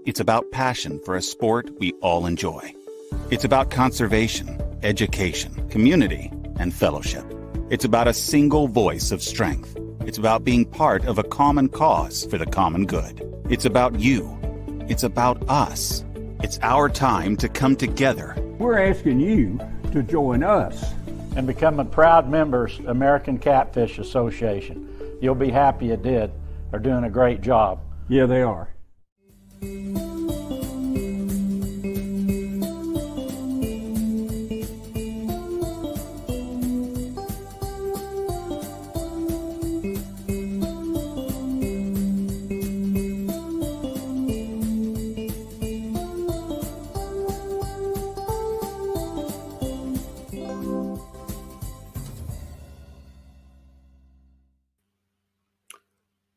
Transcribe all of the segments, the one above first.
It's about passion for a sport we all enjoy. It's about conservation, education, community, and fellowship. It's about a single voice of strength. It's about being part of a common cause for the common good. It's about you. It's about us. It's our time to come together. We're asking you to join us and become a proud members American Catfish Association. You'll be happy you did. They're doing a great job. Yeah, they are.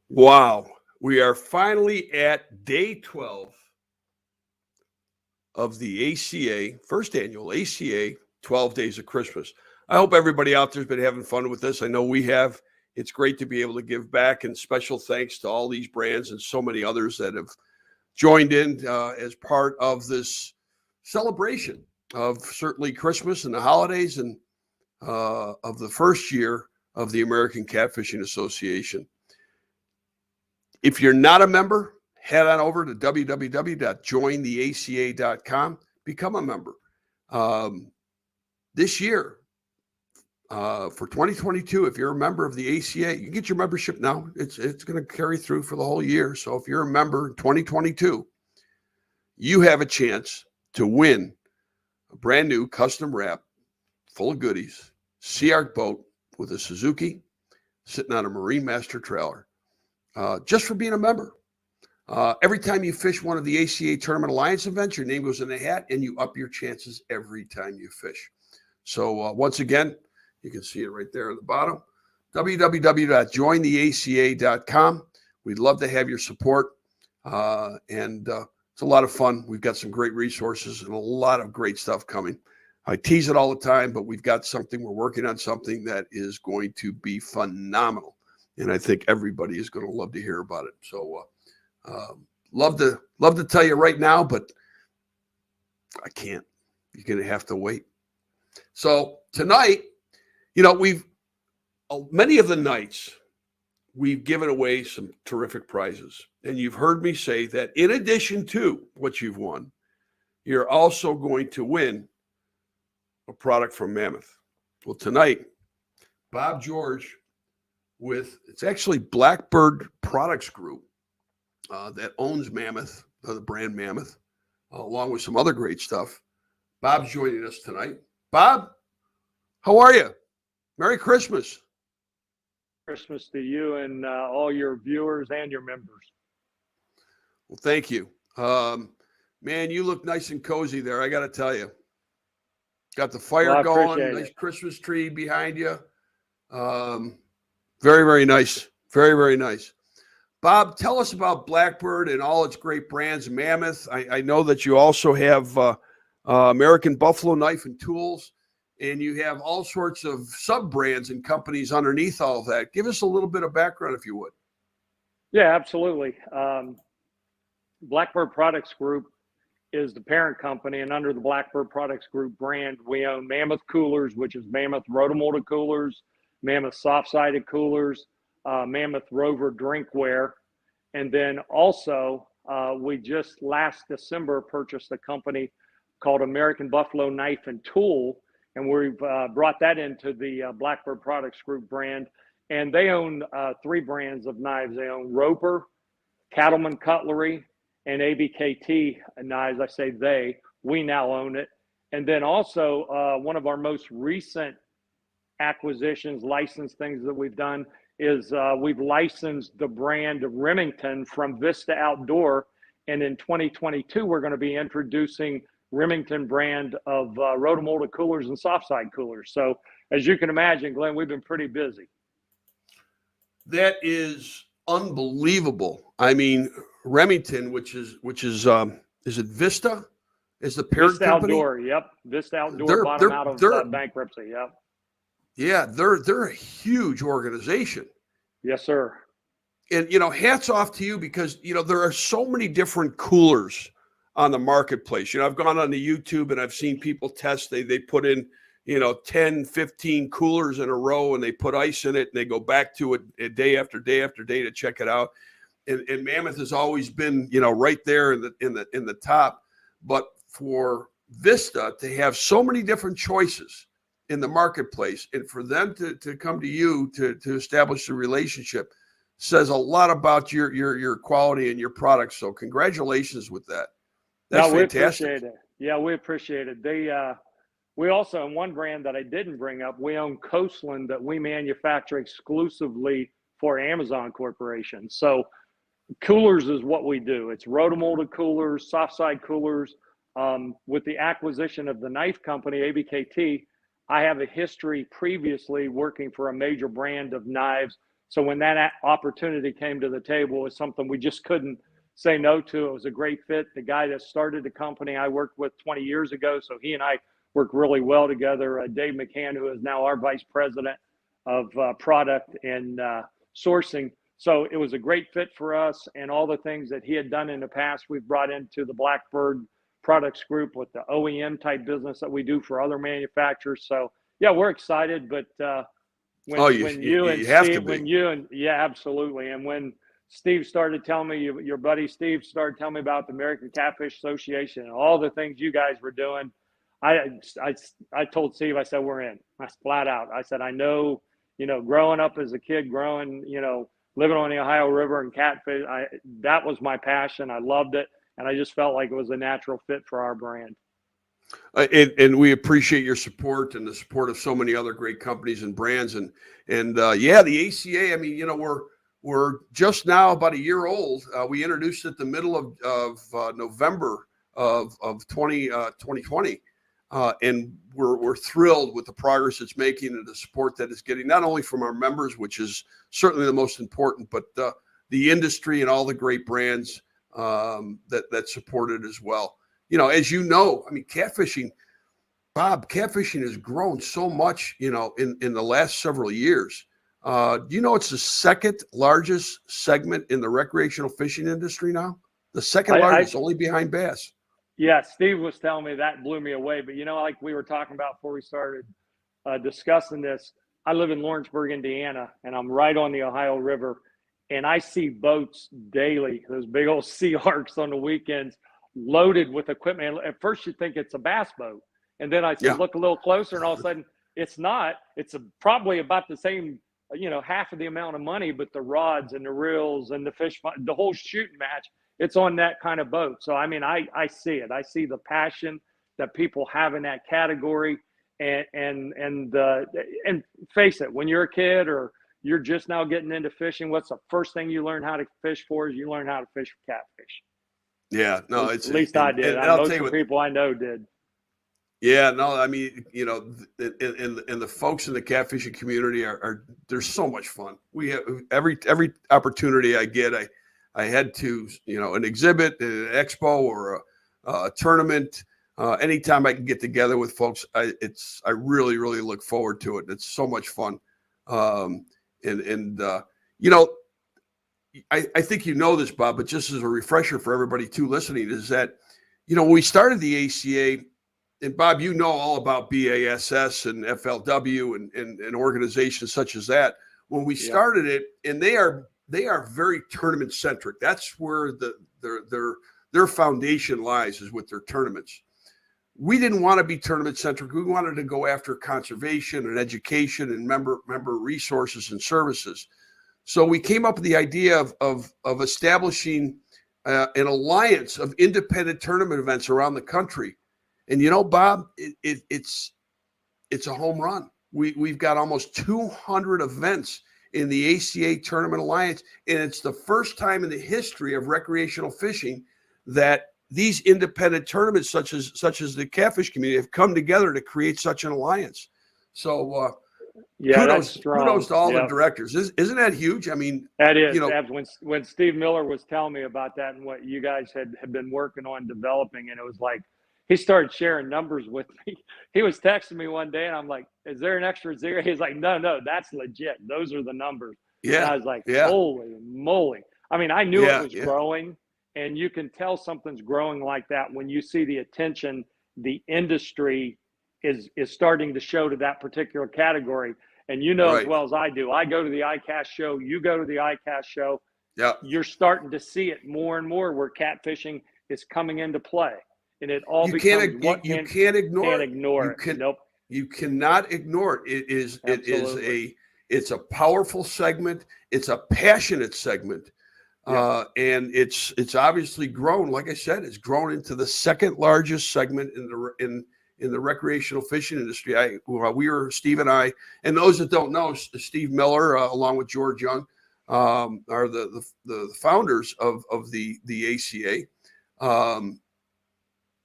Wow. We are finally at day 12 of the ACA, first annual ACA 12 Days of Christmas. I hope everybody out there has been having fun with this. I know we have. It's great to be able to give back, and special thanks to all these brands and so many others that have joined in as part of this celebration of certainly Christmas and the holidays and of the first year of the American Catfishing Association. If you're not a member, head on over to www.jointheaca.com. Become a member. This year, for 2022, if you're a member of the ACA, you can get your membership now. It's going to carry through for the whole year. So if you're a member in 2022, you have a chance to win a brand new custom wrap full of goodies, Sea Arc boat with a Suzuki sitting on a Marine Master trailer. Just for being a member. Every time you fish one of the ACA Tournament Alliance events, your name goes in the hat, and you up your chances every time you fish. So once again, you can see it right there at the bottom, www.jointheaca.com. We'd love to have your support, and it's a lot of fun. We've got some great resources and a lot of great stuff coming. I tease it all the time, but we've got something. We're working on something that is going to be phenomenal. And I think everybody is going to love to hear about it. So love to tell you right now, but I can't. You're going to have to wait. So tonight, many of the nights, we've given away some terrific prizes. And you've heard me say that in addition to what you've won, you're also going to win a product from Mammoth. Well, tonight, Bob George, it's actually Blackbird Products Group that owns Mammoth, the brand Mammoth, along with some other great stuff. Bob's joining us tonight. Bob, how are you? Merry Christmas. Christmas to you and all your viewers and your members. Well, thank you. Man, you look nice and cozy there, I got to tell you. Got the fire going, nice Christmas tree behind you. Very, very nice. Very, very nice. Bob, tell us about Blackbird and all its great brands, Mammoth. I know that you also have American Buffalo Knife and Tools, and you have all sorts of sub-brands and companies underneath all of that. Give us a little bit of background, if you would. Yeah, absolutely. Blackbird Products Group is the parent company, and under the Blackbird Products Group brand, we own Mammoth Coolers, which is Mammoth rotomolded coolers, Mammoth soft-sided coolers, Mammoth Rover drinkware. And then also, we just last December purchased a company called American Buffalo Knife and Tool, and we've brought that into the Blackbird Products Group brand. And they own three brands of knives. They own Roper, Cattleman Cutlery, and ABKT knives. I say they, we now own it. And then also one of our most recent acquisitions, licensed things that we've done is we've licensed the brand Remington from Vista Outdoor. And in 2022, we're going to be introducing Remington brand of rotomolded coolers and soft side coolers. So as you can imagine, Glenn, we've been pretty busy. That is unbelievable. I mean, Remington, which is it Vista? Is the parent Vista company? Outdoor, yep. Vista Outdoor bought them out of bankruptcy, yep. Yeah, they're a huge organization. Yes, sir. And, hats off to you because, there are so many different coolers on the marketplace. I've gone on the YouTube and I've seen people test. They put in, 10, 15 coolers in a row and they put ice in it and they go back to it day after day after day to check it out. And Mammoth has always been, right there in the top. But for Vista to have so many different choices in the marketplace and for them to come to you to establish a relationship says a lot about your quality and your products. So congratulations with that. That's we fantastic. appreciate it. Yeah, we appreciate it. We also, in one brand that I didn't bring up, we own Coastland that we manufacture exclusively for Amazon Corporation. So coolers is what we do. It's rotomolded coolers, soft side coolers. With the acquisition of the knife company, ABKT, I have a history previously working for a major brand of knives. So when that opportunity came to the table, it was something we just couldn't say no to. It was a great fit. The guy that started the company I worked with 20 years ago, so he and I work really well together. Dave McCann, who is now our vice president of product and sourcing. So it was a great fit for us, and all the things that he had done in the past, we've brought into the Blackbird Products Group with the OEM type business that we do for other manufacturers. So yeah, we're excited. But absolutely. And when Steve started telling me, your buddy Steve started telling me about the American Catfish Association and all the things you guys were doing, I told Steve, I said, we're in. I flat out. I said, I know, growing up as a kid, living on the Ohio River and catfish, that was my passion. I loved it. And I just felt like it was a natural fit for our brand. And we appreciate your support and the support of so many other great companies and brands. And the ACA, I mean, we're just now about a year old. We introduced it the middle of November of 2020. And we're thrilled with the progress it's making and the support that it's getting, not only from our members, which is certainly the most important, but the industry and all the great brands that support it as well. As I mean, catfishing has grown so much, in the last several years. It's the second largest segment in the recreational fishing industry now? The second largest, only behind bass. Yeah, Steve was telling me that blew me away. But, like we were talking about before we started discussing this, I live in Lawrenceburg, Indiana, and I'm right on the Ohio River. And I see boats daily, those big old Sea Arcs on the weekends, loaded with equipment. At first you think it's a bass boat. And then I said, look a little closer, and all of a sudden it's not. It's probably about the same, half of the amount of money, but the rods and the reels and the fish, the whole shooting match, it's on that kind of boat. So, I mean, I see it. I see the passion that people have in that category. And face it, when you're a kid or you're just now getting into fishing, what's the first thing you learn how to fish for? Is you learn how to fish for catfish. Yeah, no, at least I did. Most of the people I know did. Yeah, no, I mean, and the folks in the catfishing community are they're so much fun. We have every opportunity I get, I head to an exhibit, an expo, or a tournament. Anytime I can get together with folks, I really look forward to it. It's so much fun. I think this, Bob, but just as a refresher for everybody too listening, is that when we started the ACA, and Bob, all about BASS and FLW and organizations such as that. When we started it, and they are very tournament centric. That's where their foundation lies, is with their tournaments. We didn't want to be tournament centric. We wanted to go after conservation and education and member resources and services. So we came up with the idea of establishing an alliance of independent tournament events around the country. And Bob, it's a home run. We've got almost 200 events in the ACA Tournament Alliance, and it's the first time in the history of recreational fishing that these independent tournaments, such as the catfish community, have come together to create such an alliance. So, kudos to all the directors. Isn't that huge? I mean, that is. When Steve Miller was telling me about that and what you guys had been working on developing, and it was like, he started sharing numbers with me. He was texting me one day, and I'm like, is there an extra zero? He's like, no, that's legit. Those are the numbers. And I was like, holy moly. I mean, I knew it was growing, and you can tell something's growing like that when you see the attention the industry is starting to show to that particular category. And you know as well as I do, I go to the ICAST show, you go to the ICAST show. Yeah. You're starting to see it more and more where catfishing is coming into play. And it all you becomes can't ignore it. Nope. You cannot ignore it. It's a powerful segment. It's a passionate segment. And it's obviously grown. Like I said, it's grown into the second largest segment in the recreational fishing industry. Steve and I, and those that don't know, Steve Miller, along with George Young, are the founders of the ACA.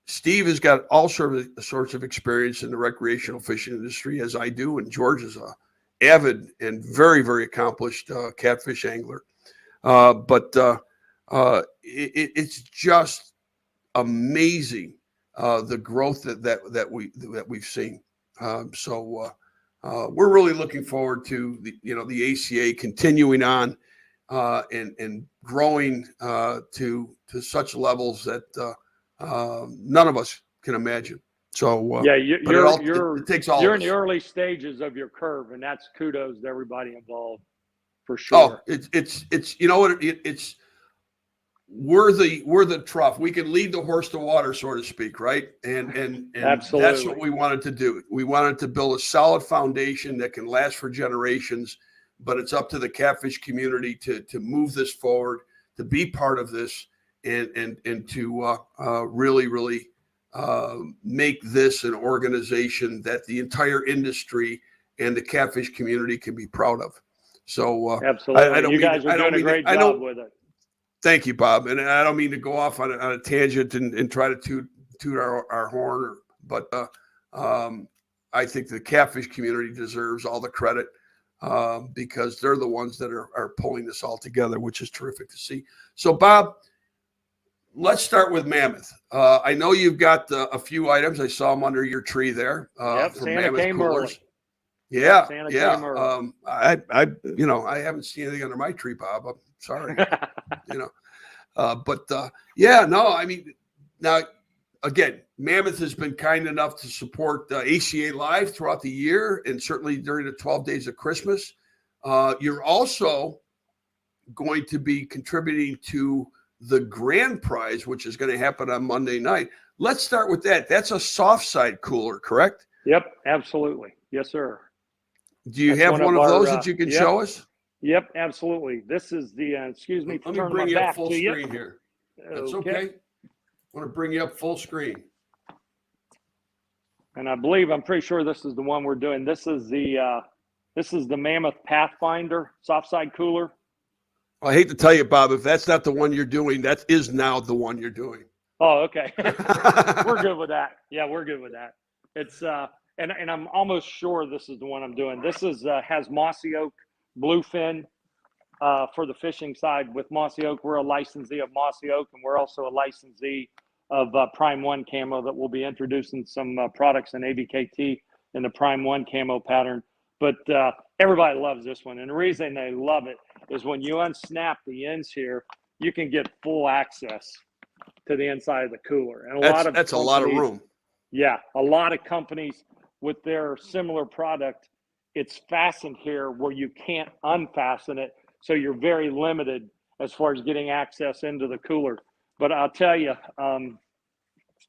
Steve has got all sorts of experience in the recreational fishing industry, as I do, and George is a avid and very, very accomplished catfish angler. It's just amazing the growth that we've seen. We're really looking forward to the ACA continuing on and growing to such levels that none of us can imagine. So it takes all. You're in the early stages of your curve, and that's kudos to everybody involved, for sure. Oh, it's you know what it's. We're the trough. We can lead the horse to water, so to speak, right? And Absolutely. That's what we wanted to do. We wanted to build a solid foundation that can last for generations. But it's up to the catfish community to move this forward, to be part of this, and to really make this an organization that the entire industry and the catfish community can be proud of. So absolutely, you guys are doing a great job with it. Thank you, Bob. And I don't mean to go off on a tangent and try to toot our horn, but I think the catfish community deserves all the credit because they're the ones that are pulling this all together, which is terrific to see. So, Bob, let's start with Mammoth. I know you've got a few items. I saw them under your tree there. Santa came early. Yeah, Santa came early. I haven't seen anything under my tree, Bob. I'm sorry. I mean, now again, Mammoth has been kind enough to support ACA Live throughout the year, and certainly during the 12 days of Christmas. You're also going to be contributing to the grand prize, which is going to happen on Monday night. Let's start with that. That's a soft side cooler, correct? Yep, absolutely. Yes, sir. Do you have one of those that you can show us? Yep, absolutely. This is the, excuse me, let me bring you up full screen here. That's okay. I want to bring you up full screen. And I'm pretty sure this is the one we're doing. This is the Mammoth Pathfinder soft side cooler. I hate to tell you, Bob, if that's not the one you're doing, that is now the one you're doing. Oh, okay. We're good with that. Yeah, we're good with that. It's, and I'm almost sure this is the one I'm doing. This is, has mossy oak bluefin for the fishing side. With mossy oak, we're a licensee of mossy oak, and we're also a licensee of Prime 1 camo that will be introducing some products in ABKT in the Prime 1 camo pattern. But everybody loves this one, and the reason they love it is when you unsnap the ends here, you can get full access to the inside of the cooler. And that's a lot of room. Yeah, a lot of companies with their similar product, it's fastened here where you can't unfasten it. So you're very limited as far as getting access into the cooler. But I'll tell you,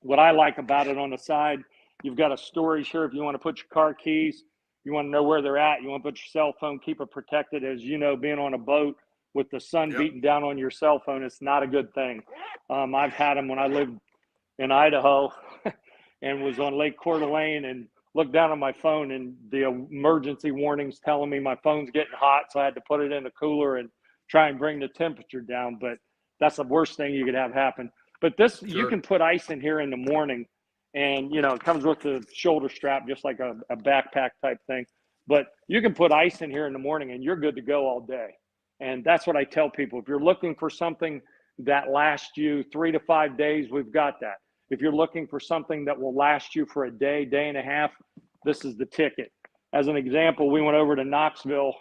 what I like about it on the side, you've got a storage here if you want to put your car keys, you want to know where they're at, you want to put your cell phone, keep it protected. As you know, being on a boat with the sun beating down on your cell phone, it's not a good thing. I've had them when I lived in Idaho and was on Lake Coeur d'Alene and looked down on my phone and the emergency warnings telling me my phone's getting hot. So I had to put it in the cooler and try and bring the temperature down. But that's the worst thing you could have happen. But this, you can put ice in here in the morning and, it comes with the shoulder strap, just like a backpack type thing. But you can put ice in here in the morning and you're good to go all day. And that's what I tell people. If you're looking for something that lasts you 3 to 5 days, we've got that. If you're looking for something that will last you for a day, day and a half, this is the ticket. As an example, we went over to Knoxville,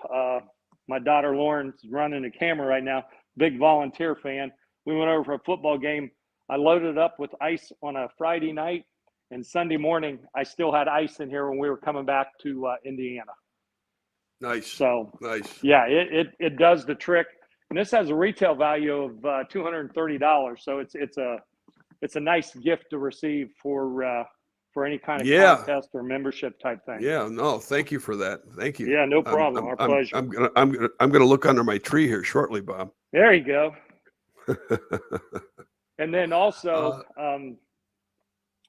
My daughter Lauren's running the camera right now, big volunteer fan. We went over for a football game. I loaded up with ice on a Friday night, and Sunday morning I still had ice in here when we were coming back to Indiana. Nice. So nice. Yeah, it does the trick. And this has a retail value of $230. So it's a nice gift to receive for any kind of contest or membership type thing. Yeah, no, thank you for that. Thank you. Yeah, no problem. Our pleasure. I'm gonna look under my tree here shortly, Bob. There you go. And then also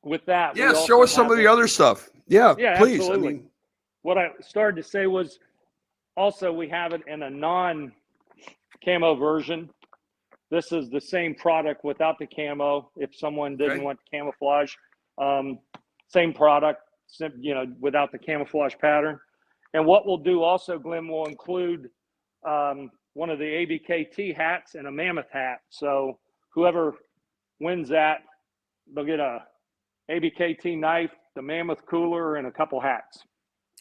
with that, yeah, show us some of the other stuff. Yeah, please. Absolutely. I mean, what I started to say was also we have it in a non-camo version. This is the same product without the camo. If someone didn't want camouflage, same product, without the camouflage pattern. And what we'll do also, Glenn, will include one of the ABKT hats and a Mammoth hat. So whoever wins that, they'll get a ABKT knife, the Mammoth cooler, and a couple hats.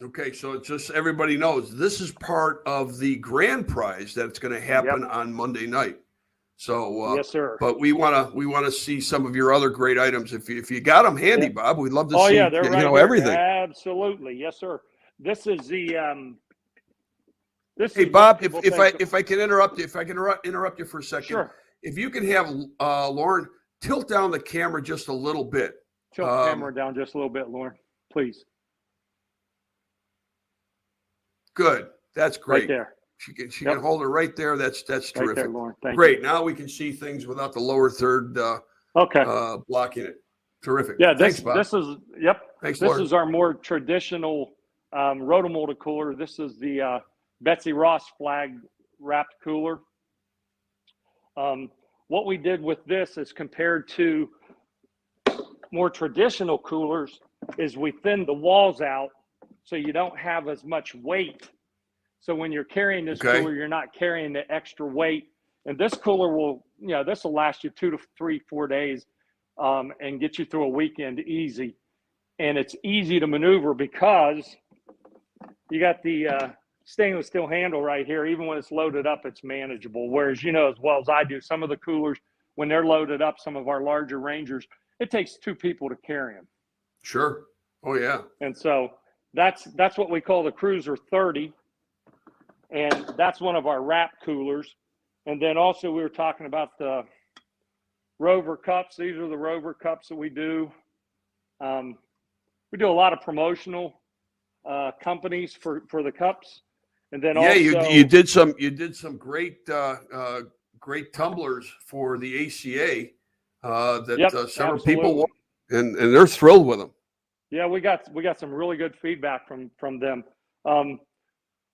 Okay, so it's just everybody knows this is part of the grand prize that's going to happen on Monday night. So yes, sir. But we want to see some of your other great items. If you got them handy, Bob, we'd love to see. Yeah, they're right here. Everything. Absolutely, yes, sir. This is the Hey, Bob, if I can interrupt you, interrupt you for a second. Sure. If you can have Lauren tilt down the camera just a little bit. Tilt the camera down just a little bit, Lauren, please. Good. That's great. Right there. She can hold it right there. That's terrific. Right there, Lauren. Thank great. you. Now we can see things without the lower third blocking it. Terrific. Yeah, Thanks, Bob. Thanks, this Lauren. is our more traditional rotomolded cooler. This is the Betsy Ross flag wrapped cooler. What we did with this is compared to more traditional coolers is we thinned the walls out so you don't have as much weight. So when you're carrying this cooler, you're not carrying the extra weight. And this cooler will, this will last you 2 to 3, 4 days and get you through a weekend easy. And it's easy to maneuver because you got the stainless steel handle right here. Even when it's loaded up, it's manageable. Whereas, as well as I do, some of the coolers, when they're loaded up, some of our larger Rangers, it takes 2 people to carry them. Sure. Oh, yeah. And so that's what we call the Cruiser 30. And that's one of our wrap coolers. And then also we were talking about the Rover Cups. These are the Rover Cups that we do. We do a lot of promotional companies for the cups. And then you did some great great tumblers for the ACA that several people want, and they're thrilled with them. Yeah, we got some really good feedback from them.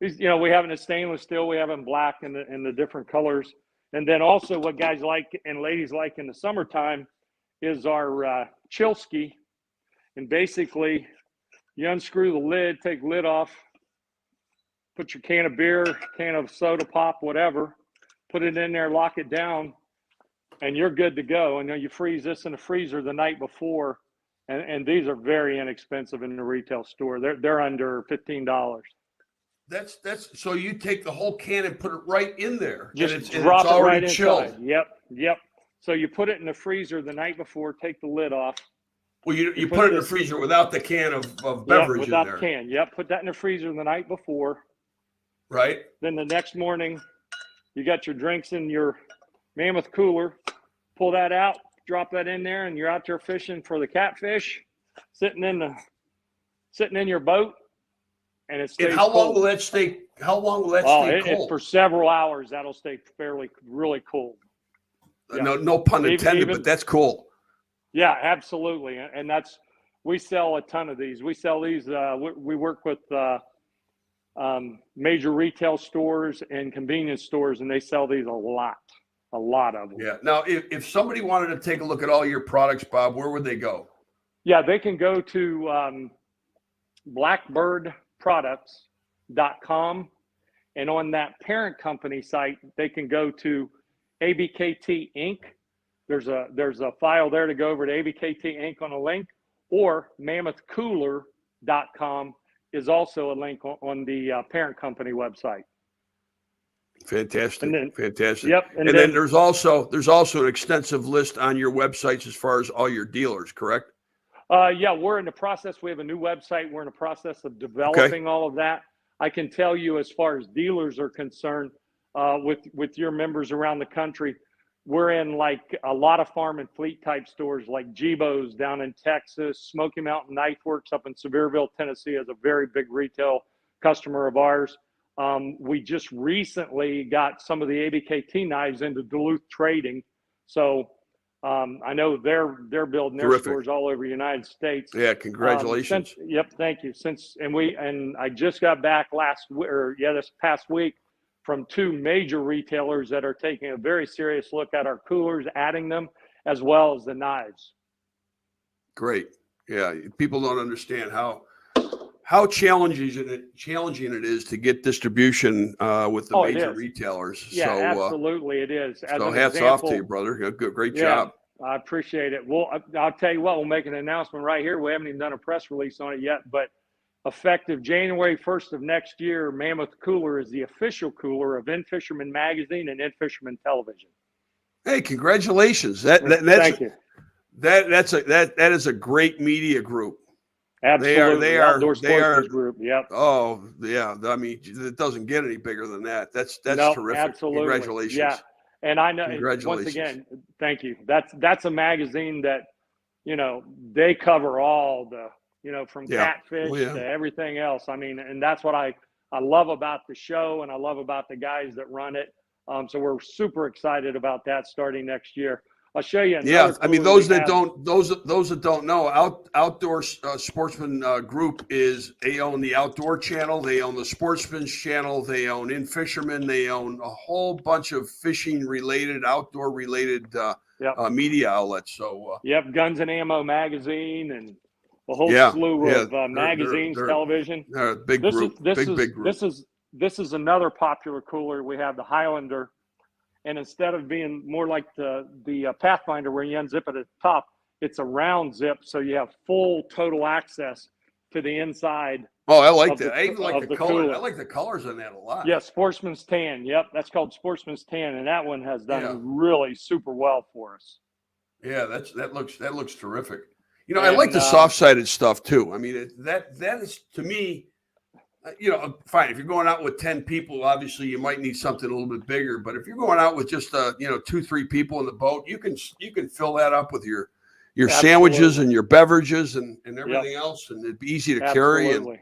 These, we have it in stainless steel, we have it in black and the different colors. And then also what guys like and ladies like in the summertime is our Chilsky. And basically you unscrew the lid, take the lid off, put your can of beer, can of soda pop, whatever, put it in there, lock it down, and you're good to go. And then you freeze this in the freezer the night before. And these are very inexpensive in the retail store. They're under $15. That's so you take the whole can and put it right in there. Just drop it right inside. Chilled. Yep. So you put it in the freezer the night before, take the lid off. Well, you put it in the freezer without the can of beverage in there. Without the can. Yep. Put that in the freezer the night before. Right. Then the next morning, you got your drinks in your Mammoth cooler. Pull that out, drop that in there, and you're out there fishing for the catfish, sitting in your boat. And it stays and how cold. long will that stay? How long will that stay cold? For several hours, that'll stay really cool. Yeah. No pun intended, but that's cool. Yeah, absolutely. And we sell a ton of these. We sell these. We work with major retail stores and convenience stores, and they sell these a lot of them. Yeah. Now, if somebody wanted to take a look at all your products, Bob, where would they go? Yeah, they can go to blackbirdproducts.com, and on that parent company site, they can go to ABKT Inc. There's a file there to go over to ABKT Inc. on a link, or mammothcooler.com is also a link on the parent company website. Fantastic. And then, Fantastic. Yep. And then there's also an extensive list on your websites as far as all your dealers, correct? Yeah, we're in the process. We have a new website. We're in the process of developing all of that. I can tell you, as far as dealers are concerned, with your members around the country, we're in like a lot of farm and fleet type stores like Jibo's down in Texas. Smoky Mountain Knife Works up in Sevierville, Tennessee is a very big retail customer of ours. We just recently got some of the ABKT knives into Duluth Trading. So I know they're building their stores all over the United States. Yeah, congratulations. Yep, thank you. And I just got back this past week from 2 major retailers that are taking a very serious look at our coolers, adding them, as well as the knives. Great. Yeah, people don't understand how challenging it is to get distribution with the major retailers. Yeah, so, absolutely it is. So hats off to you, brother. Great job. I appreciate it. Well, I'll tell you what, we'll make an announcement right here. We haven't even done a press release on it yet, but effective January 1st of next year, Mammoth Cooler is the official cooler of In Fisherman Magazine and In Fisherman Television. Hey, congratulations! Thank you. That is a great media group. Absolutely, they are group. Yep. Oh yeah, I mean, it doesn't get any bigger than that. That's terrific. Absolutely. Congratulations. Yeah, and I know. Congratulations. Once again, thank you. That's a magazine that, they cover all the, from Catfish to everything else. I mean, and that's what I love about the show, and I love about the guys that run it. So we're super excited about that starting next year. I'll show you. I mean, those that don't know, Outdoor Sportsman Group they own the Outdoor Channel, they own the Sportsman's Channel, they own In Fisherman, they own a whole bunch of fishing related, outdoor related media outlets. So Guns and Ammo magazine and a whole slew of magazines, television. They're a big group. Big group. This is another popular cooler. We have the Highlander. And instead of being more like the Pathfinder where you unzip it at the top, it's a round zip, so you have full total access to the inside. Oh, I like that. I even like the color. Cooler. I like the colors on that a lot. Yeah, Sportsman's Tan. Yep, that's called Sportsman's Tan, and that one has done really super well for us. Yeah, that looks terrific. I like the soft-sided stuff too. I mean, that is, to me, fine. If you're going out with 10 people, obviously you might need something a little bit bigger. But if you're going out with just 2-3 people in the boat, you can fill that up with your sandwiches and your beverages and everything else, and it'd be easy to carry. And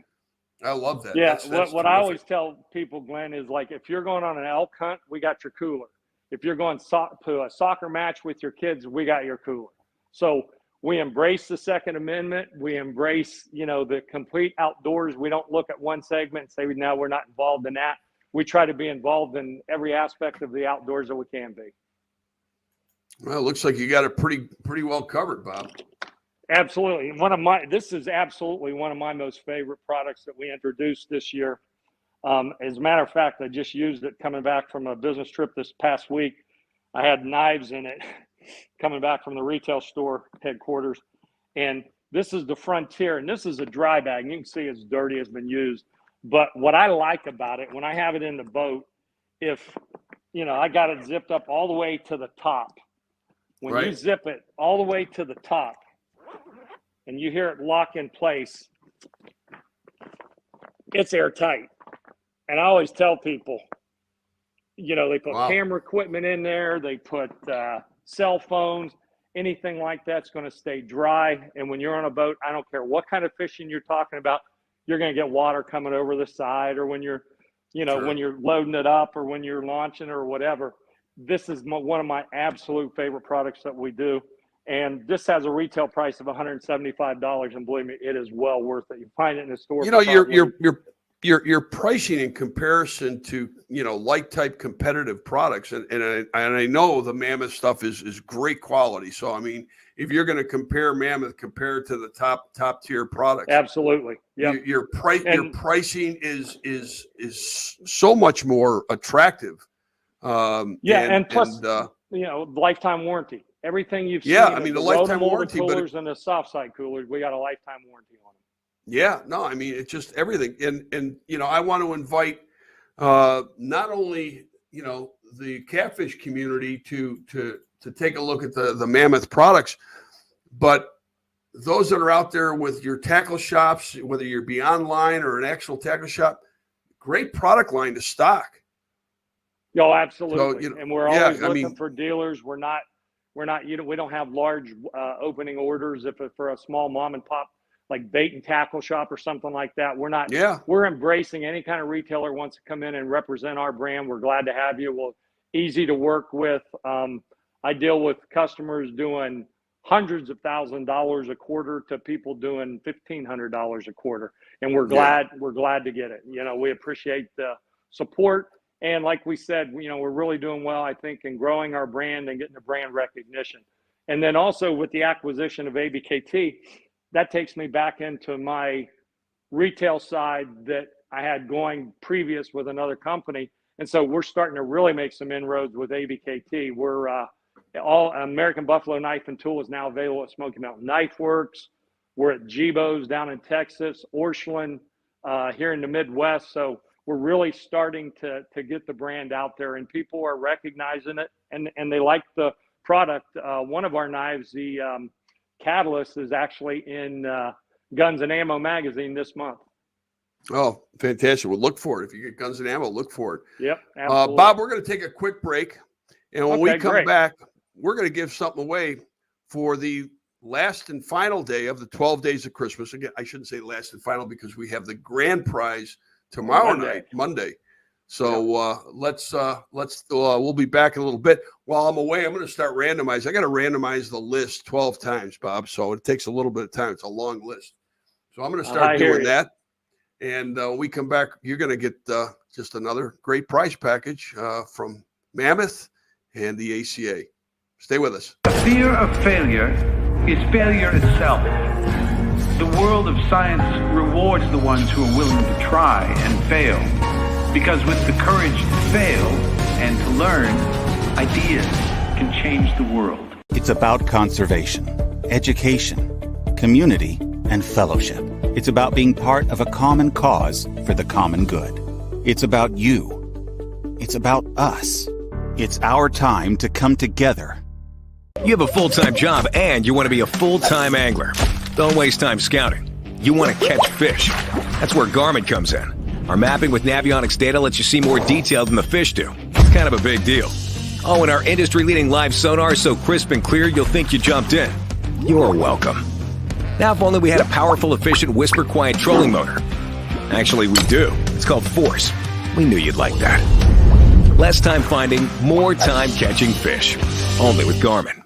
I love that. Yeah, what I always tell people, Glenn, is like if you're going on an elk hunt, we got your cooler. If you're going to a soccer match with your kids, we got your cooler. So we embrace the Second Amendment. We embrace, the complete outdoors. We don't look at one segment and say, no, we're not involved in that. We try to be involved in every aspect of the outdoors that we can be. Well, it looks like you got it pretty well covered, Bob. Absolutely. This is absolutely one of my most favorite products that we introduced this year. As a matter of fact, I just used it coming back from a business trip this past week. I had knives in it coming back from the retail store headquarters. And this is the Frontier, and this is a dry bag. You can see it's dirty, it's been used. But what I like about it, when I have it in the boat, if, I got it zipped up all the way to the top. When you zip it all the way to the top and you hear it lock in place, it's airtight. And I always tell people, they put camera equipment in there, they put cell phones, anything like that's going to stay dry. And when you're on a boat, I don't care what kind of fishing you're talking about, you're going to get water coming over the side, or when you're, when you're loading it up, or when you're launching or whatever. This is one of my absolute favorite products that we do. And this has a retail price of $175. And believe me, it is well worth it. You find it in the store. Your pricing in comparison to like type competitive products, and I know the Mammoth stuff is great quality. So I mean, if you're going to compare Mammoth compared to the top tier products, absolutely, yeah, your pricing is so much more attractive. And plus, lifetime warranty. Everything you've seen. Yeah, I mean the lifetime warranty, coolers and the soft side coolers, we got a lifetime warranty on them. Yeah, no, I mean, it's just everything. And I want to invite not only, you know, the catfish community to take a look at the Mammoth products. But those that are out there with your tackle shops, whether you're be online or an actual tackle shop, great product line to stock. Oh, absolutely. So, and we're always looking for dealers. We don't have large opening orders. If it's for a small mom and pop, like bait and tackle shop or something like that, we're embracing any kind of retailer wants to come in and represent our brand. We're glad to have you. We're easy to work with. I deal with customers doing hundreds of $1,000s a quarter to people doing $1,500 a quarter. And we're glad to get it. You know, we appreciate the support. And like we said, you know, we're really doing well, I think, in growing our brand and getting the brand recognition. And then also with the acquisition of ABKT, that takes me back into my retail side that I had going previous with another company. And so we're starting to really make some inroads with ABKT. We're all American Buffalo Knife and Tool is now available at Smoky Mountain Knife Works. We're at Jibo's down in Texas, Orscheln here in the Midwest. So we're really starting to get the brand out there, and people are recognizing it, and they like the product. One of our knives, the Catalyst, is actually in Guns and Ammo magazine this month. Oh, fantastic. Well, look for it. If you get Guns and Ammo, look for it. Yep, absolutely. Bob, we're going to take a quick break, and when we come back, we're going to give something away for the last and final day of the 12 days of Christmas. Again, I shouldn't say last and final because we have the grand prize tomorrow night, Monday. So we'll be back in a little bit. While I'm away, I'm going to start randomizing. I got to randomize the list 12 times, Bob. So it takes a little bit of time. It's a long list. So I'm going to start doing that. And we come back, you're going to get just another great prize package from Mammoth and the ACA. Stay with us. The fear of failure is failure itself. The world of science rewards the ones who are willing to try and fail, because with the courage to fail and to learn, ideas can change the world. It's about conservation, education, community, and fellowship. It's about being part of a common cause for the common good. It's about you. It's about us. It's our time to come together. You have a full-time job and you want to be a full-time angler. Don't waste time scouting. You want to catch fish. That's where Garmin comes in. Our mapping with Navionics data lets you see more detail than the fish do. It's kind of a big deal. Oh, and our industry-leading live sonar is so crisp and clear you'll think you jumped in. You're welcome. Now, if only we had a powerful, efficient, whisper-quiet trolling motor. Actually, we do. It's called Force. We knew you'd like that. Less time finding, more time catching fish. Only with Garmin.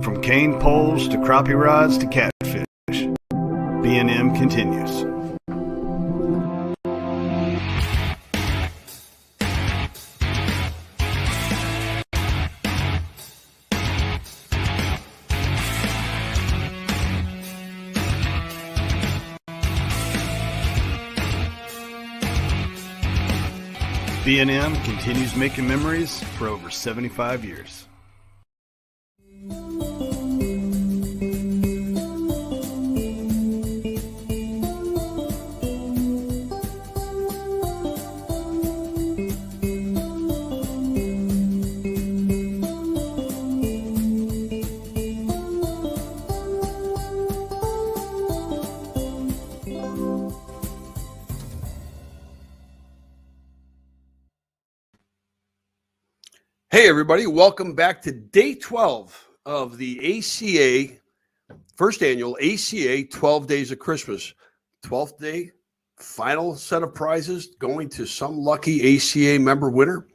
From cane poles to crappie rods to catfish, B&M continues. B&M continues making memories for over 75 years. Hey, everybody. Welcome back to day 12 of the ACA, first annual ACA 12 Days of Christmas. 12th day, final set of prizes going to some lucky ACA member winner.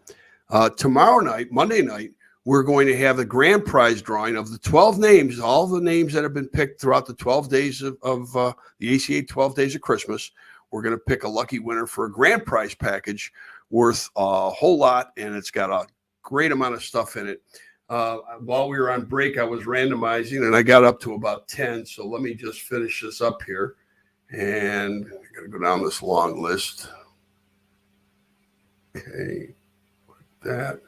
Tomorrow night, Monday night, we're going to have the grand prize drawing of the 12 names, all the names that have been picked throughout the 12 days of the ACA 12 Days of Christmas. We're going to pick a lucky winner for a grand prize package worth a whole lot, and it's got a great amount of stuff in it. While we were on break, I was randomizing, and I got up to about 10. So let me just finish this up here, and I got to go down this long list. Okay, like that.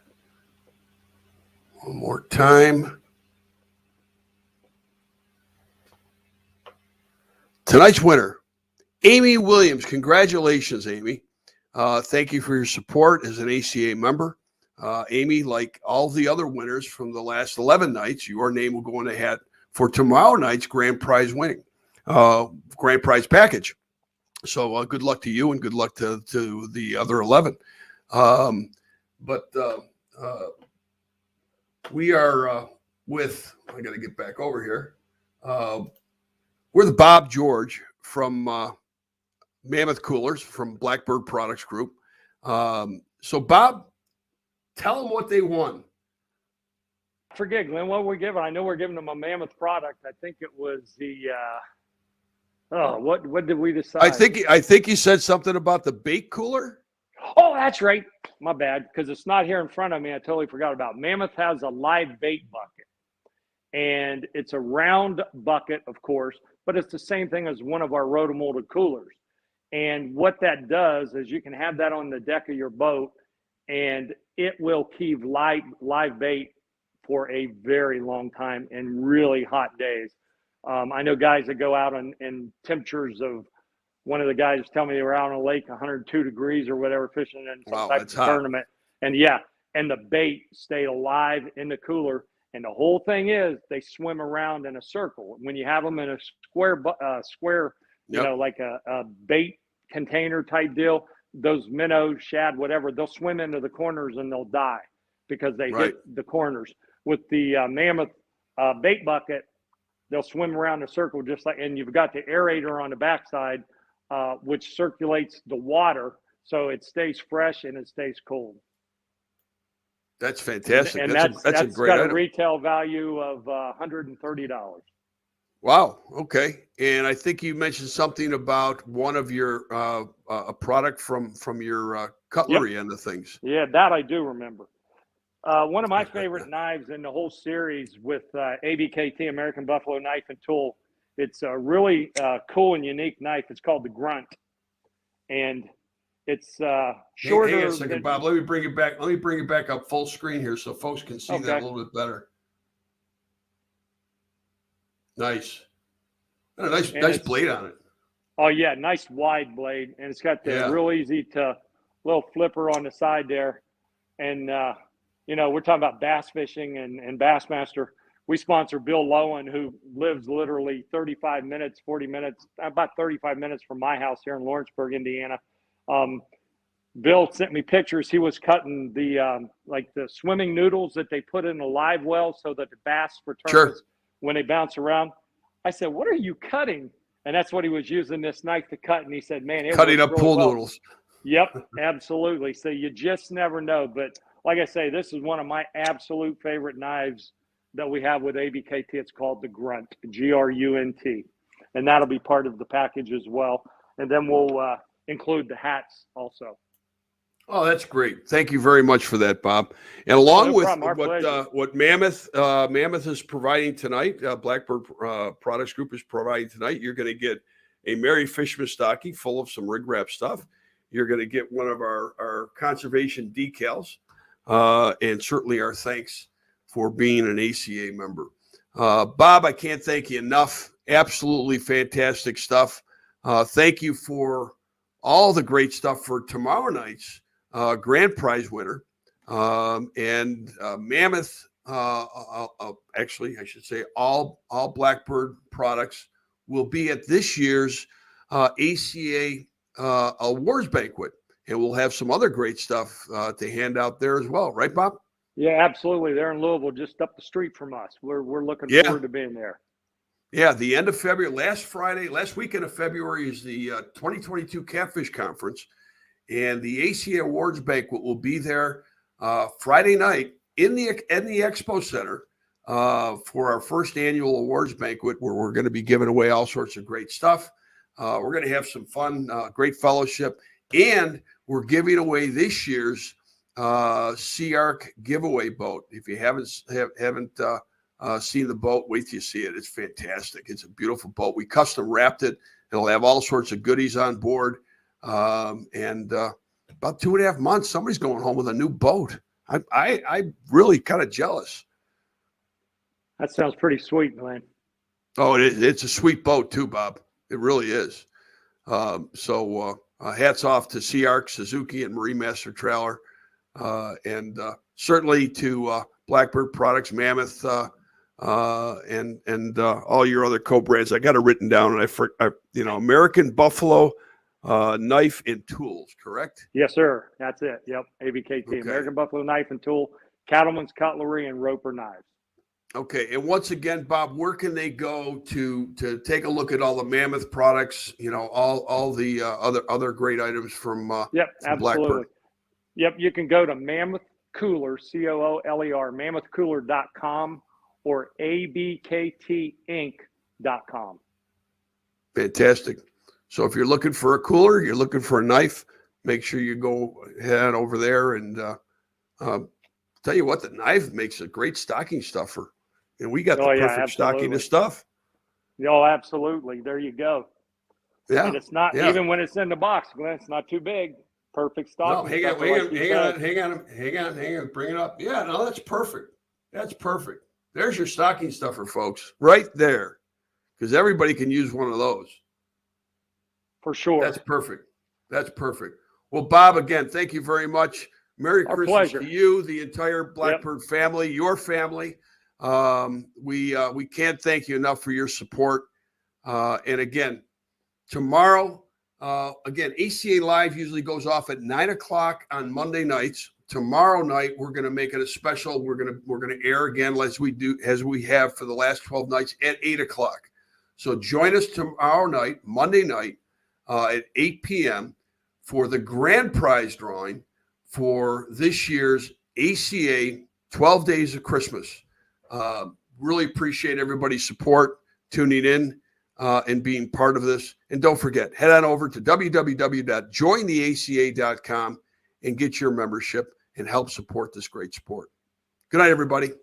One more time. Tonight's winner, Amy Williams. Congratulations, Amy. Thank you for your support as an ACA member. Amy, like all the other winners from the last 11 nights, your name will go in the hat for tomorrow night's grand prize winning, grand prize package. So good luck to you and good luck to the other 11. We are with, I got to get back over here. We're the Bob George from Mammoth Coolers from Blackbird Products Group. So Bob, tell them what they won. I forget, Glenn, what we're giving. I know we're giving them a Mammoth product. I think it was the what did we decide? I think you said something about the bait cooler. Oh, that's right. My bad, because it's not here in front of me. I totally forgot about it. Mammoth has a live bait bucket, and it's a round bucket, of course, but it's the same thing as one of our rotomolded coolers. And what that does is you can have that on the deck of your boat, and it will keep live bait for a very long time in really hot days. I know guys that go out in temperatures of, one of the guys tell me they were out on a lake 102 degrees or whatever fishing in some type of tournament. And and the bait stayed alive in the cooler. And the whole thing is they swim around in a circle. When you have them in a square, you know, like a bait container type deal, those minnows, shad, whatever, they'll swim into the corners and they'll die because they hit the corners. With the Mammoth bait bucket, they'll swim around in a circle just like, and you've got the aerator on the backside, which circulates the water so it stays fresh and it stays cold. That's fantastic. And that's a great got item. a retail value of $130. Wow. Okay. And I think you mentioned something about one of your a product from your cutlery end of things. Yeah, that I do remember. One of my favorite knives in the whole series with ABKT, American Buffalo Knife and Tool. It's a really cool and unique knife. It's called the Grunt, and it's shorter. Hang on a second, Bob. Let me bring it back. Let me bring it back up full screen here so folks can see that a little bit better. Nice. And a nice blade on it. Oh yeah, nice wide blade, and it's got the real easy to little flipper on the side there. And you know, we're talking about bass fishing and Bassmaster. We sponsor Bill Lowen, who lives literally 35 minutes, 40 minutes, about 35 minutes from my house here in Lawrenceburg, Indiana. Bill sent me pictures. He was cutting the like the swimming noodles that they put in a live well so that the bass returns when they bounce around. I said, "What are you cutting?" And that's what he was using this knife to cut. And he said, "Man, cutting up pool noodles." Yep, absolutely. So you just never know. But like I say, this is one of my absolute favorite knives that we have with ABKT. It's called the Grunt, Grunt, and that'll be part of the package as well. And then we'll include the hats also. Oh, that's great. Thank you very much for that, Bob. And along with what Mammoth is providing tonight, Blackbird Products Group is providing tonight, you're going to get a Merry Fisherman stocking full of some rig wrap stuff. You're going to get one of our conservation decals, and certainly our thanks for being an ACA member. Bob, I can't thank you enough. Absolutely fantastic stuff. Thank you for all the great stuff for tomorrow night's grand prize winner. And Mammoth, actually, I should say all Blackbird products will be at this year's ACA awards banquet. And we'll have some other great stuff to hand out there as well. Right, Bob? Yeah, absolutely. They're in Louisville, just up the street from us. We're looking forward to being there. Yeah, the end of February, last weekend of February is the 2022 Catfish Conference. And the ACA Awards Banquet will be there Friday night in the Expo Center for our first annual awards banquet, where we're going to be giving away all sorts of great stuff. We're going to have some fun, great fellowship. And we're giving away this year's Sea Arc giveaway boat. If you haven't seen the boat, wait till you see it. It's fantastic. It's a beautiful boat. We custom wrapped it. It'll have all sorts of goodies on board. And about 2.5 months, somebody's going home with a new boat. I'm really kind of jealous. That sounds pretty sweet, man. Oh, it's a sweet boat too, Bob. It really is. So hats off to Sea Arc, Suzuki, and Marine Master Trailer, and certainly to Blackbird Products, Mammoth, and all your other co-brands. I got it written down, and American Buffalo Knife and Tools, correct? Yes, sir. That's it. Yep. ABKT, Okay. American Buffalo Knife and Tool, Cattleman's Cutlery, and Roper Knives. Okay, and once again, Bob, where can they go to take a look at all the Mammoth products? All the other great items from Yep, from absolutely. Blackbird. Yep, you can go to Mammoth Cooler, COOLER, mammothcooler.com or abktinc.com. Fantastic. So if you're looking for a cooler, you're looking for a knife, make sure you go head over there. And tell you what, the knife makes a great stocking stuffer. And we got the perfect stocking of stuff. Oh, absolutely. There you go. Yeah. And it's not, even when it's in the box, Glenn, it's not too big. Perfect stocking. No, hang on. Bring it up. Yeah, no, that's perfect. That's perfect. There's your stocking stuffer, folks, right there. Because everybody can use one of those. For sure. That's perfect. That's perfect. Well, Bob, again, thank you very much. Merry Our Christmas pleasure. to you, the entire Blackbird family, your family. We can't thank you enough for your support. And again, tomorrow, ACA Live usually goes off at 9:00 on Monday nights. Tomorrow night, we're going to make it a special. We're going to air again as we have for the last 12 nights at 8:00. So join us tomorrow night, Monday night, at 8 p.m. for the grand prize drawing for this year's ACA 12 Days of Christmas. Really appreciate everybody's support, tuning in, and being part of this. And don't forget, head on over to www.jointheaca.com and get your membership and help support this great sport. Good night, everybody.